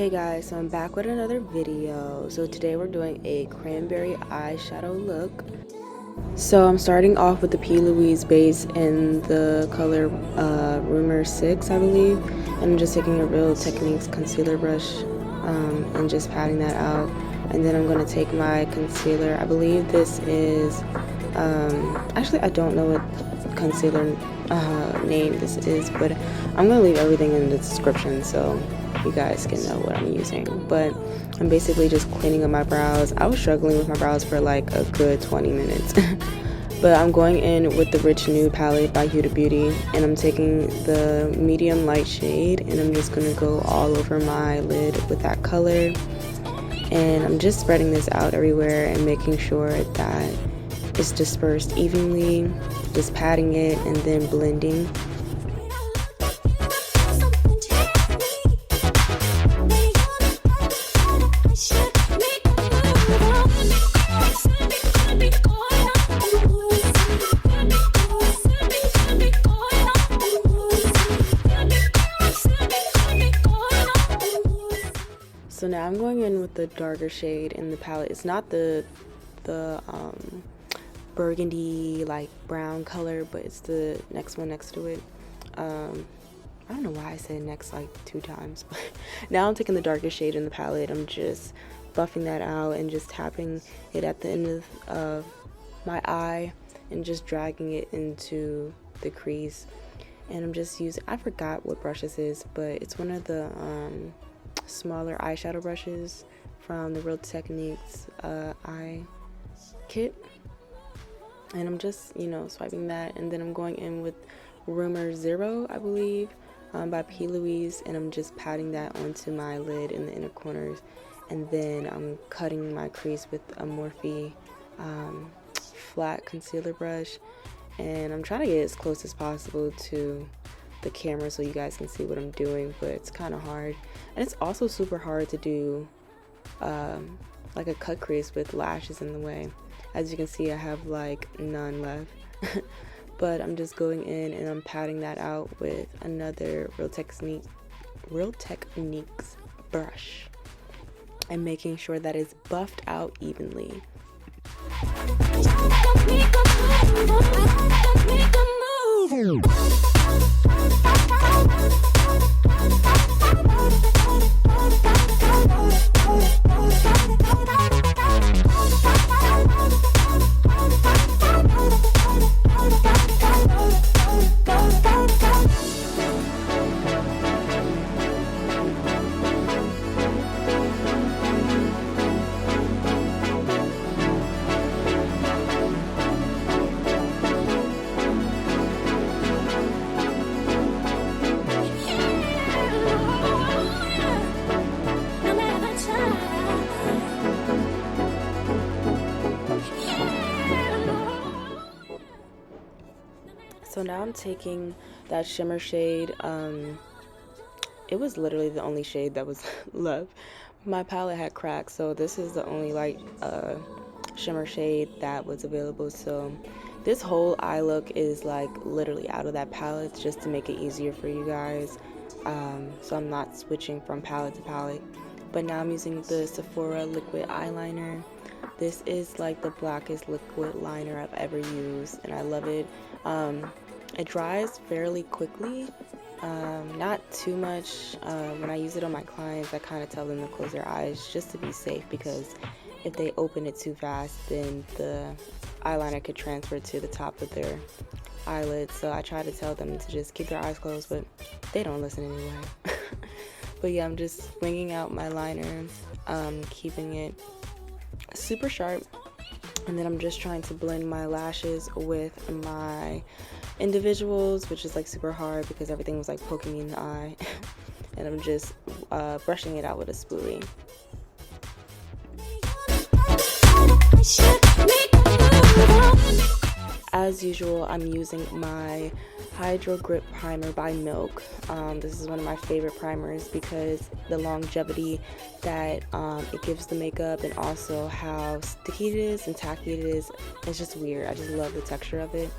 Hey guys, so I'm back with another video. So today we're doing a cranberry eyeshadow look. So I'm starting off with the P. Louise base in the color Rumor 6, I believe. And I'm just taking a Real Techniques concealer brush and just patting that out. And then I'm going to take my concealer. I believe this is, actually I don't know what concealer name this is, but I'm going to leave everything in the description so you guys can know what I'm using. But I'm basically just cleaning up my brows. I was struggling with my brows for like a good 20 minutes. But I'm going in with the Rich Nude palette by Huda Beauty, and I'm taking the medium light shade and I'm just going to go all over my lid with that color. And I'm just spreading this out everywhere and making sure that it's dispersed evenly, just patting it and then blending. So now I'm going in with the darker shade in the palette. It's not the burgundy like brown color, but it's the next one next to it. I don't know why I said next like 2 times, but now I'm taking the darker shade in the palette. I'm just buffing that out and just tapping it at the end of my eye and just dragging it into the crease. And I'm just using, I forgot what brush this is, but it's one of the smaller eyeshadow brushes from the Real Techniques eye kit. And I'm just, swiping that, and then I'm going in with Rumor 0, I believe, by P. Louise, and I'm just patting that onto my lid in the inner corners. And then I'm cutting my crease with a Morphe flat concealer brush, and I'm trying to get as close as possible to the camera so you guys can see what I'm doing, but it's kind of hard. And it's also super hard to do like a cut crease with lashes in the way. As you can see, I have like none left. But I'm just going in and I'm patting that out with another Real Techniques brush and making sure that it's buffed out evenly. So now I'm taking that shimmer shade. It was literally the only shade that was left. My palette had cracked, so this is the only light shimmer shade that was available. So this whole eye look is like literally out of that palette just to make it easier for you guys. So I'm not switching from palette to palette. But now I'm using the Sephora liquid eyeliner. This is like the blackest liquid liner I've ever used, and I love it. It dries fairly quickly, not too much. When I use it on my clients, I kind of tell them to close their eyes just to be safe, because if they open it too fast, then the eyeliner could transfer to the top of their eyelids. So I try to tell them to just keep their eyes closed, but they don't listen anyway. But yeah, I'm just winging out my liner, keeping it super sharp. And then I'm just trying to blend my lashes with my individuals, which is like super hard because everything was like poking me in the eye. And I'm just brushing it out with a spoolie. As usual, I'm using my Hydro Grip Primer by Milk. This is one of my favorite primers because the longevity that it gives the makeup, and also how sticky it is and tacky it is. It's just weird. I just love the texture of it.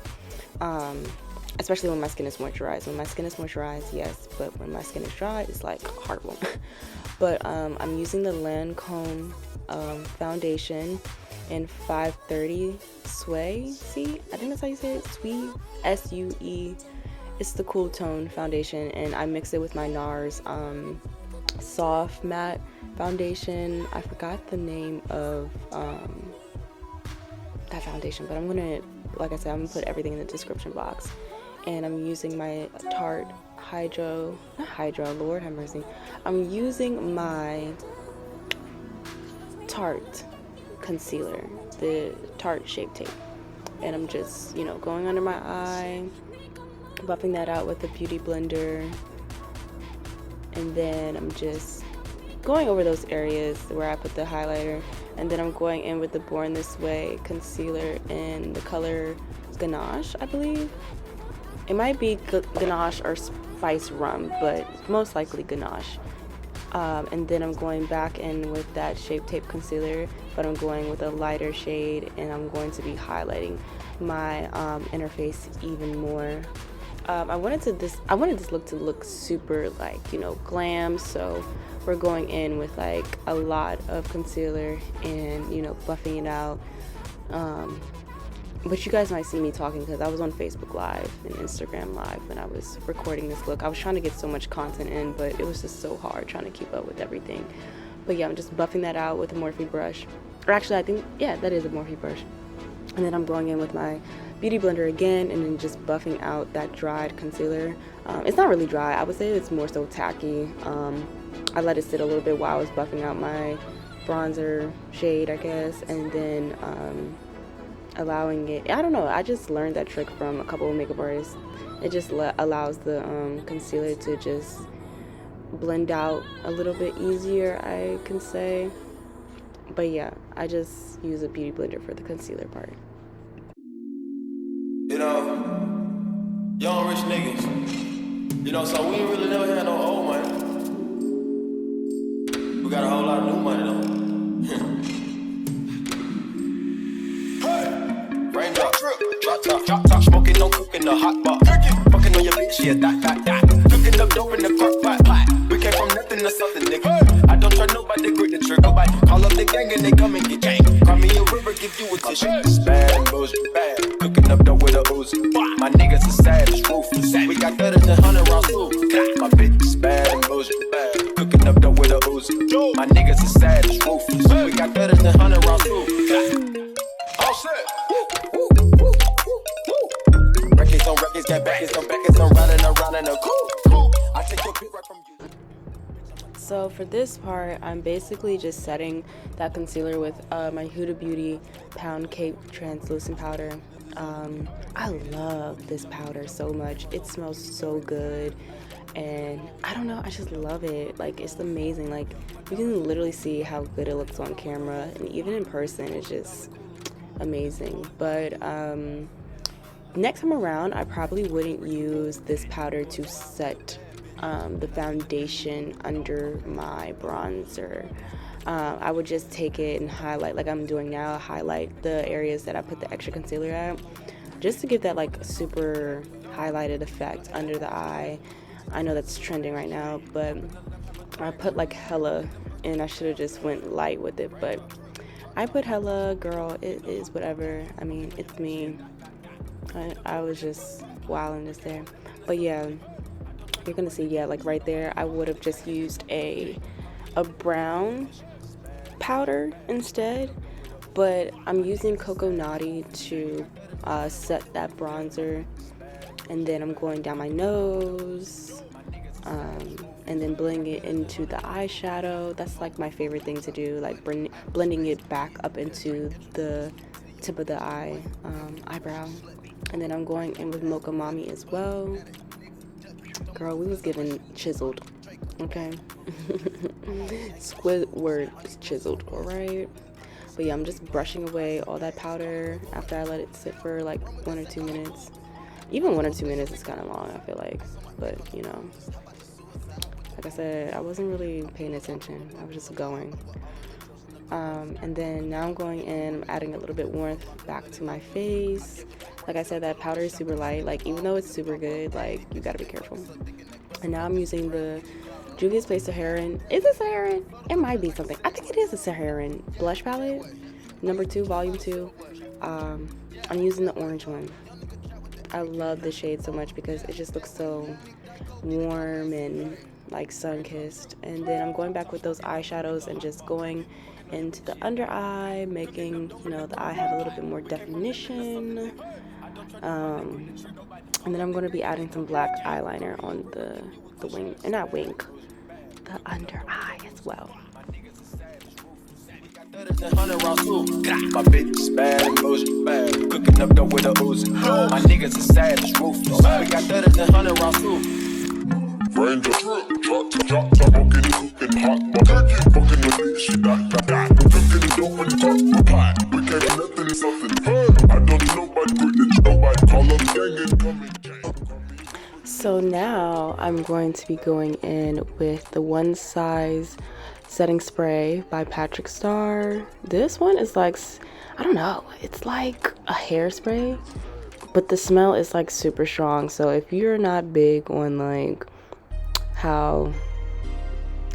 Especially when my skin is moisturized. When my skin is moisturized, yes, but when my skin is dry, it's like horrible. But I'm using the Lancome foundation in 530 Sway. See, I think that's how you say it. Sweet, S-U-E. It's the Cool Tone foundation, and I mix it with my NARS soft matte foundation. I forgot the name of that foundation, but I'm gonna, like I said, I'm gonna put everything in the description box. And I'm using my Tarte Lord have mercy. I'm using my Tarte concealer, the Tarte Shape Tape, and I'm just, you know, going under my eye, buffing that out with a beauty blender, and then I'm just going over those areas where I put the highlighter, and then I'm going in with the Born This Way concealer in the color Ganache, I believe. It might be Ganache or Spice Rum, but most likely Ganache. And then I'm going back in with that Shape Tape concealer, but I'm going with a lighter shade, and I'm going to be highlighting my inner face even more. I wanted this look to look super, like, you know, glam, so we're going in with like a lot of concealer and, you know, buffing it out. But you guys might see me talking because I was on Facebook Live and Instagram Live when I was recording this look. I was trying to get so much content in, but it was just so hard trying to keep up with everything. But yeah, I'm just buffing that out with a Morphe brush. Or actually, I think, yeah, that is a Morphe brush. And then I'm going in with my beauty blender again, and then just buffing out that dried concealer. It's not really dry. I would say it's more so tacky. I let it sit a little bit while I was buffing out my bronzer shade, I guess, and then allowing it, I don't know, I just learned that trick from a couple of makeup artists. It just allows the concealer to just blend out a little bit easier, I can say. But yeah, I just use a beauty blender for the concealer part. You know, young rich niggas, you know, so we ain't really never had no old money. We got a whole lot of new money though. Raindrop, drop top, smoking, no cooking, the hot pot. Fucking on your bitch, yeah, that. Cooking up dope in the crock pot. We came from nothing to something, nigga. I don't try nobody, grip the trigger. Call up the gang and they come and get gang. Cry me a river, give you a tissue. It's bad and bullshit, bad. Cooking up dope with a Uzi. My niggas are savage, ruthless. We got better than 100 rounds too. My bitch is bad and bullshit, bad. Cooking up dope with a Uzi. My niggas are savage, ruthless. We got better than 100 rounds too. All set. Records on records, got backers on backers, I'm riding around in a cool. I take your pick right from you. So for this part, I'm basically just setting that concealer with my Huda Beauty Pound Cake Translucent Powder. I love this powder so much. It smells so good, and I don't know, I just love it. Like, it's amazing. Like, you can literally see how good it looks on camera, and even in person, it's just amazing. But next time around, I probably wouldn't use this powder to set the foundation under my bronzer. I would just take it and highlight, like I'm doing now, highlight the areas that I put the extra concealer at, just to give that like super highlighted effect under the eye. I know that's trending right now, but I put like hella, and I should have just went light with it, but I put hella, girl, it is whatever. I mean, it's me. I was just wilding this there. But yeah, you're gonna see, yeah, like right there, I would have just used a brown powder instead, but I'm using Coco Naughty to set that bronzer, and then I'm going down my nose, and then blending it into the eyeshadow. That's like my favorite thing to do, like blending it back up into the tip of the eyebrow. And then I'm going in with Mocha Mommy as well. Girl, we was given chiseled, okay? Squidward is chiseled, alright? But yeah, I'm just brushing away all that powder after I let it sit for like 1 or 2 minutes. Even 1 or 2 minutes is kind of long, I feel like. But, you know, like I said, I wasn't really paying attention. I was just going. And then now I'm going in, I'm adding a little bit warmth back to my face. Like I said, that powder is super light. Like, even though it's super good, like, you gotta be careful. And now I'm using the Juvia's Place Saharan. Is it Saharan? It might be something. I think it is a Saharan blush palette. Number 2, volume 2. I'm using the orange one. I love the shade so much because it just looks so warm and like sun-kissed. And then I'm going back with those eyeshadows and just going into the under eye, making, you know, the eye have a little bit more definition. And then I'm going to be adding some black eyeliner on the wing, and not wing, the under eye as well. My bitch is bad and bullshit, bad. Cooking up dope with a Uzi. My niggas is sad as ruthless. We got 100 rounds too. Ranger, drop, smoking, cooking hot, fucking with this shit, cooking dope in the pot. We came from nothing to something. I don't need nobody with it, nobody call up gang and coming. So now I'm going to be going in with the One Size setting spray by Patrick Starr. This one is like, I don't know, it's like a hairspray, but the smell is like super strong. So if you're not big on like how,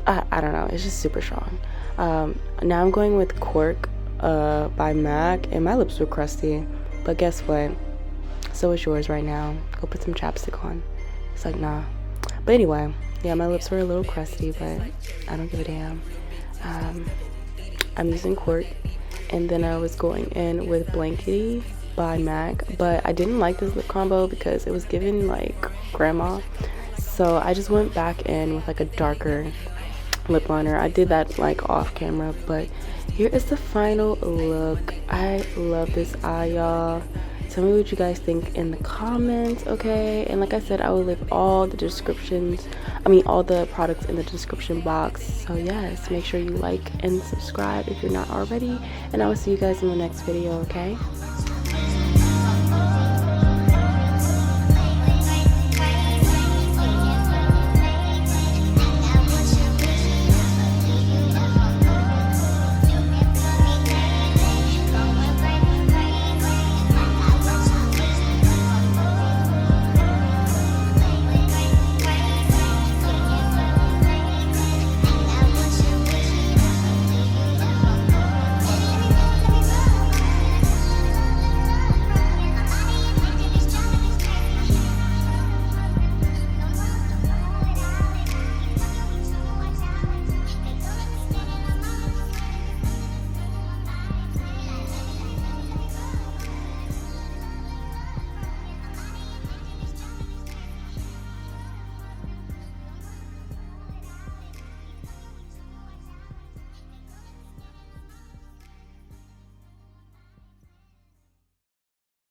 I don't know, it's just super strong. Now I'm going with Cork by MAC, and my lips were crusty, but guess what, so is yours right now. Go put some chapstick on. It's like, nah. But anyway, yeah, my lips were a little crusty, but I don't give a damn. I'm using Cork, and then I was going in with Blankety by MAC, but I didn't like this lip combo because it was giving like grandma, so I just went back in with like a darker lip liner. I did that like off camera, but here is the final look. I love this eye, y'all. Tell me what you guys think in the comments, okay? And like I said, I will leave all the all the products in the description box. So yes, make sure you like and subscribe if you're not already, and I will see you guys in the next video, okay?